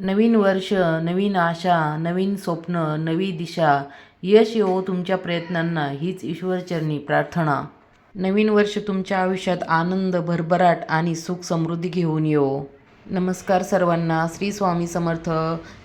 नवीन वर्ष, नवीन आशा, नवीन स्वप्न, नवी दिशा, यश येवो तुमच्या प्रयत्नांना हीच ईश्वरचरणी प्रार्थना. नवीन वर्ष तुमच्या आयुष्यात आनंद, भरभराट आणि सुख समृद्धी घेऊन येवो. नमस्कार सर्वांना, श्री स्वामी समर्थ.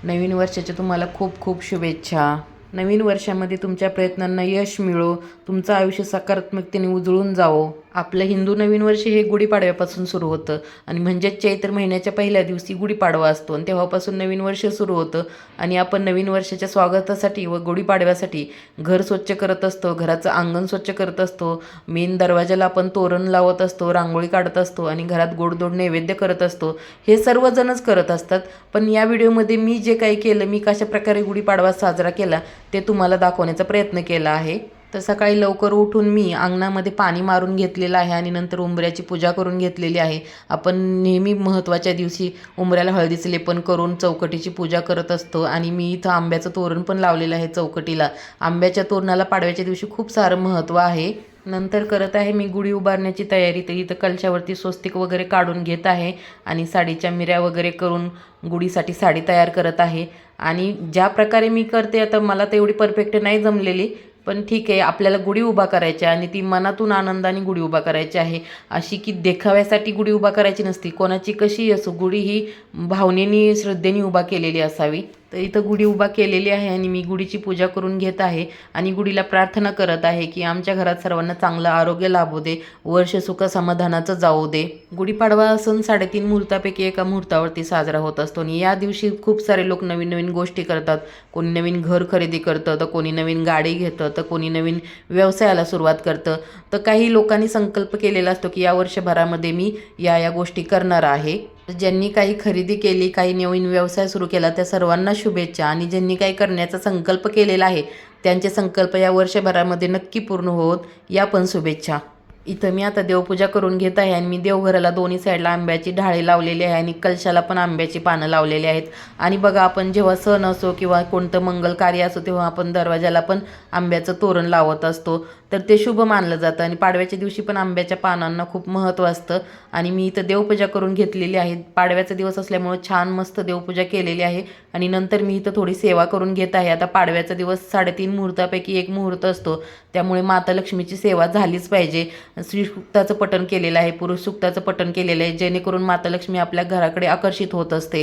नवीन वर्षाच्या तुम्हाला खूप खूप शुभेच्छा. नवीन वर्षामध्ये तुमच्या प्रयत्नांना यश मिळो, तुमचं आयुष्य सकारात्मकतेने उजळून जावो. आपलं हिंदू नवीन वर्ष हे गुढीपाडव्यापासून सुरू होतं आणि म्हणजेच चैत्र महिन्याच्या पहिल्या दिवशी गुढीपाडवा असतो आणि तेव्हापासून नवीन वर्ष सुरू होतं. आणि आपण नवीन वर्षाच्या स्वागतासाठी व गुढीपाडव्यासाठी घर स्वच्छ करत असतो, घराचं अंगण स्वच्छ करत असतो, मेन दरवाजाला आपण तोरण लावत असतो, रांगोळी काढत असतो आणि घरात गोडधोड नैवेद्य करत असतो. हे सर्वजणच करत असतात. पण या व्हिडिओमध्ये मी जे काही केलं, मी कशा प्रकारे गुढीपाडवा साजरा केला ते तुम्हाला दाखवण्याचा प्रयत्न केला आहे. तर सकाळी लवकर उठून मी अंगणामध्ये पाणी मारून घेतलेलं आहे आणि नंतर उंबऱ्याची पूजा करून घेतलेली आहे. आपण नेहमी महत्त्वाच्या दिवशी उंबऱ्याला हळदीचं लेपन करून चौकटीची पूजा करत असतो आणि मी इथं आंब्याचं तोरण पण लावलेलं आहे चौकटीला. आंब्याच्या तोरणाला पाडव्याच्या दिवशी खूप सारं महत्त्व आहे. नंतर करत आहे मी गुढी उभारण्याची तयारी. तर इथं कलशावरती स्वस्तिक वगैरे काढून घेत आहे आणि साडीच्या मिऱ्या वगैरे करून गुढीसाठी साडी तयार करत आहे. आणि ज्या प्रकारे मी करते, आता मला तर एवढी परफेक्ट नाही जमलेली, पण ठीक आहे. आपल्याला गुढी उभा करायची आणि ती मनातून आनंदाने गुढी उभा करायची आहे. अशी की देखाव्यासाठी गुढी उभा करायची नसती. कोणाची कशी असो, गुढी ही भावनेनी श्रद्धेने उभा केलेली असावी. तर इथं गुढी उभा केलेली आहे आणि मी गुढीची पूजा करून घेत आहे आणि गुढीला प्रार्थना करत आहे की आमच्या घरात सर्वांना चांगलं आरोग्य लाभू दे, वर्ष सुख समाधानाचं जाऊ दे. गुढीपाडवा सण 3.5 मुहूर्तापैकी एका मुहूर्तावरती साजरा होत असतो आणि या दिवशी खूप सारे लोक नवीन नवीन गोष्टी करतात. कोणी नवीन घर खरेदी करतं, तर कोणी नवीन गाडी घेतं, तर कोणी नवीन व्यवसायाला सुरुवात करतं. तर काही लोकांनी संकल्प केलेला असतो की या वर्षभरामध्ये मी या गोष्टी करणार आहे. ज्यांनी काही खरेदी केली, काही नवीन व्यवसाय सुरू केला, त्या सर्वांना शुभेच्छा. आणि ज्यांनी काही करण्याचा संकल्प केलेला आहे त्यांचे संकल्प या वर्षभरामध्ये नक्की पूर्ण होत या पण शुभेच्छा. इथं मी आता देवपूजा करून घेत आहे आणि मी देवघराला दोन्ही साईडला आंब्याची ढाळे लावलेली आहे आणि कलशाला पण आंब्याची पानं लावलेली आहेत. आणि बघा, आपण जेव्हा सण असो किंवा कोणतं मंगल कार्य असो तेव्हा आपण दरवाजाला पण आंब्याचं तोरण लावत असतो, तर ते शुभ मानलं जातं. आणि पाडव्याच्या दिवशी पण आंब्याच्या पानांना खूप महत्त्व असतं. आणि मी इथं देवपूजा करून घेतलेली आहे. पाडव्याचा दिवस असल्यामुळं छान मस्त देवपूजा केलेली आहे आणि नंतर मी इथं थोडी सेवा करून घेत आहे. आता पाडव्याचा दिवस 3.5 मुहूर्तापैकी एक मुहूर्त असतो, त्यामुळे माता लक्ष्मीची सेवा झालीच पाहिजे. स्त्रीसुक्ताचं पठण केलेलं आहे, पुरुष सुक्ताचं पठण केलेलं आहे, जेणेकरून माता लक्ष्मी आपल्या घराकडे आकर्षित होत असते.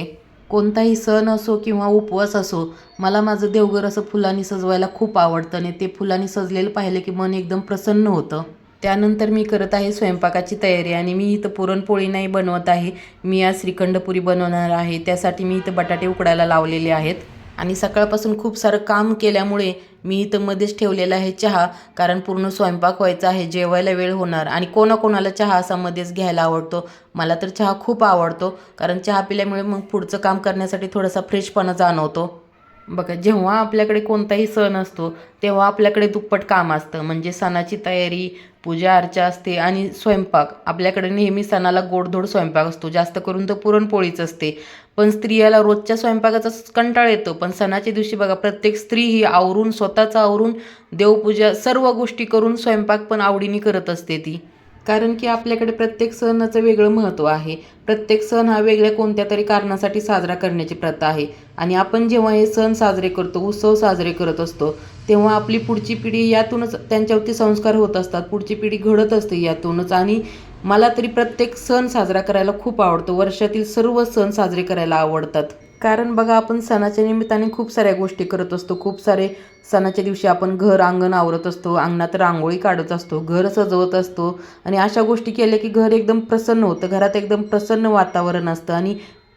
कोणताही सण असो किंवा उपवास असो, मला माझं देवघर असं फुलांनी सजवायला खूप आवडतं आणि ते फुलांनी सजलेलं पाहिलं की मन एकदम प्रसन्न होतं. त्यानंतर मी करत आहे स्वयंपाकाची तयारी आणि मी इथं पुरणपोळी नाही बनवत आहे, मी आज श्रीखंडपुरी बनवणार आहे. त्यासाठी मी इथं बटाटे उकडायला लावलेले आहेत. आणि सकाळपासून खूप सारं काम केल्यामुळे मी इथं मध्येच ठेवलेला आहे चहा, कारण पूर्ण स्वयंपाक व्हायचा आहे, जेवायला वेळ होणार. आणि कोणाकोणाला चहा असा मध्येच घ्यायला आवडतो, मला तर चहा खूप आवडतो, कारण चहा पिल्यामुळे मग पुढचं काम करण्यासाठी थोडासा फ्रेशपणा जाणवतो. बघा, जेव्हा आपल्याकडे कोणताही सण असतो तेव्हा आपल्याकडे दुप्पट काम असतं. म्हणजे सणाची तयारी, पूजा अर्चा असते आणि स्वयंपाक. आपल्याकडे नेहमी सणाला गोडधोड स्वयंपाक असतो, जास्त करून तर पुरणपोळीच असते. पण स्त्रियाला रोजच्या स्वयंपाकाचा कंटाळा येतो, पण सणाच्या दिवशी बघा प्रत्येक स्त्री ही आवरून, स्वतःचं आवरून, देवपूजा सर्व गोष्टी करून स्वयंपाक पण आवडीने करत असते ती. कारण की आपल्याकडे प्रत्येक सणाचं वेगळं महत्त्व आहे. प्रत्येक सण हा वेगळ्या कोणत्या तरी कारणासाठी साजरा करण्याची प्रथा आहे. आणि आपण जेव्हा हे सण साजरे करतो, उत्सव साजरे करत असतो, तेव्हा आपली पुढची पिढी यातूनच, त्यांच्यावरती संस्कार होत असतात, पुढची पिढी घडत असते यातूनच. आणि मला तरी प्रत्येक सण साजरा करायला खूप आवडतो. वर्षातील सर्व सण साजरे करायला आवडतात. कारण बघा, आपण सणाच्या निमित्ताने खूप साऱ्या गोष्टी करत असतो. खूप सारे सणाच्या दिवशी आपण घर अंगण आवरत असतो, अंगणात रांगोळी काढत असतो, घर सजवत असतो. आणि अशा गोष्टी केल्या की घर एकदम प्रसन्न होतं, घरात एकदम प्रसन्न वातावरण असतं. आणि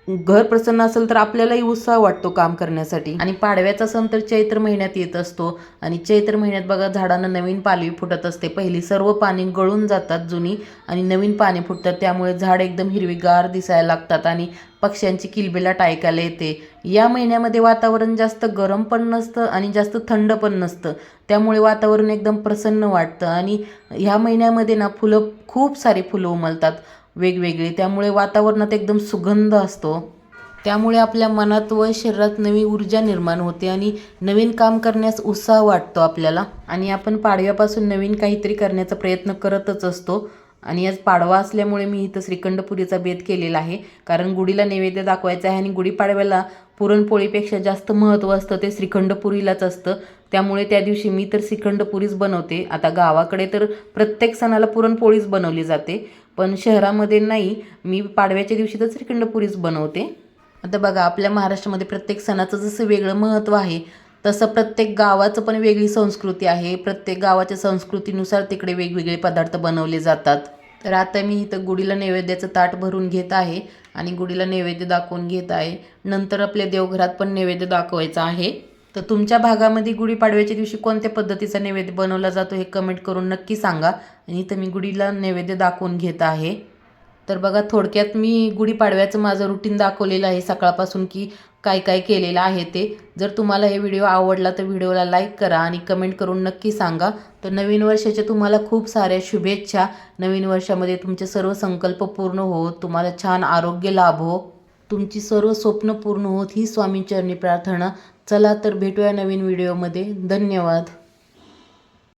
घर प्रसन्न असेल तर आपल्यालाही उत्साह वाटतो काम करण्यासाठी. आणि पाडव्याचा सण तर चैत्र महिन्यात येत असतो आणि चैत्र महिन्यात बघा झाडांना नवीन पालवी फुटत असते. पहिली सर्व पाने गळून जातात जुनी आणि नवीन पाने फुटतात, त्यामुळे झाड एकदम हिरवीगार दिसायला लागतात आणि पक्ष्यांची किलबिलाट ऐकायला येते. या महिन्यामध्ये वातावरण जास्त गरम पण नसतं आणि जास्त थंड पण नसतं, त्यामुळे वातावरण एकदम प्रसन्न वाटतं. आणि ह्या महिन्यामध्ये ना फुलं, खूप सारी फुलं उमलतात वेगवेगळी, त्यामुळे वातावरणात एकदम सुगंध असतो. त्यामुळे आपल्या मनात व शरीरात नवी ऊर्जा निर्माण होते आणि नवीन काम करण्यास उत्साह वाटतो आपल्याला. आणि आपण पाडव्यापासून नवीन काहीतरी करण्याचा प्रयत्न करतच असतो. आणि आज पाडवा असल्यामुळे मी इथं श्रीखंडपुरीचा बेत केलेला आहे, कारण गुढीला नैवेद्य दाखवायचा आहे आणि गुढीपाडव्याला पुरणपोळीपेक्षा जास्त महत्त्व असतं ते श्रीखंडपुरीलाच असतं. त्यामुळे त्या दिवशी मी तर श्रीखंडपुरीच बनवते. आता गावाकडे तर प्रत्येक सणाला पुरणपोळीच बनवली जाते, पण शहरामध्ये नाही, मी पाडव्याच्या दिवशी तर श्रीखंडपुरीच बनवते. आता बघा, आपल्या महाराष्ट्रामध्ये प्रत्येक सणाचं जसं वेगळं महत्त्व आहे, तसं प्रत्येक गावाचं पण वेगळी संस्कृती आहे. प्रत्येक गावाच्या संस्कृतीनुसार तिकडे वेगवेगळे पदार्थ बनवले जातात. तर आता मी इथं गुढीला नैवेद्याचं ताट भरून घेत आहे आणि गुढीला नैवेद्य दाखवून घेत आहे. नंतर आपल्या देवघरात पण नैवेद्य दाखवायचा आहे. तर तुमच्या भागामध्ये गुढीपाडव्याच्या दिवशी कोणत्या पद्धतीचा नैवेद्य बनवला जातो हे कमेंट करून नक्की सांगा. आणि इथं मी गुढीला नैवेद्य दाखवून घेत आहे. तर बघा, थोडक्यात मी गुढीपाडव्याचं माझं रुटीन दाखवलेलं आहे सकाळपासून, की काय काय केलेलं आहे ते. जर तुम्हाला हे व्हिडिओ आवडला तर व्हिडिओला लाईक करा आणि कमेंट करून नक्की सांगा. तर नवीन वर्षाच्या तुम्हाला खूप साऱ्या शुभेच्छा. नवीन वर्षामध्ये तुमचे सर्व संकल्प पूर्ण होत, तुम्हाला छान आरोग्य लाभो, तुमची सर्व स्वप्न पूर्ण होत ही स्वामींचरणी प्रार्थना. चला तर भेटूया नवीन व्हिडिओमध्ये. धन्यवाद.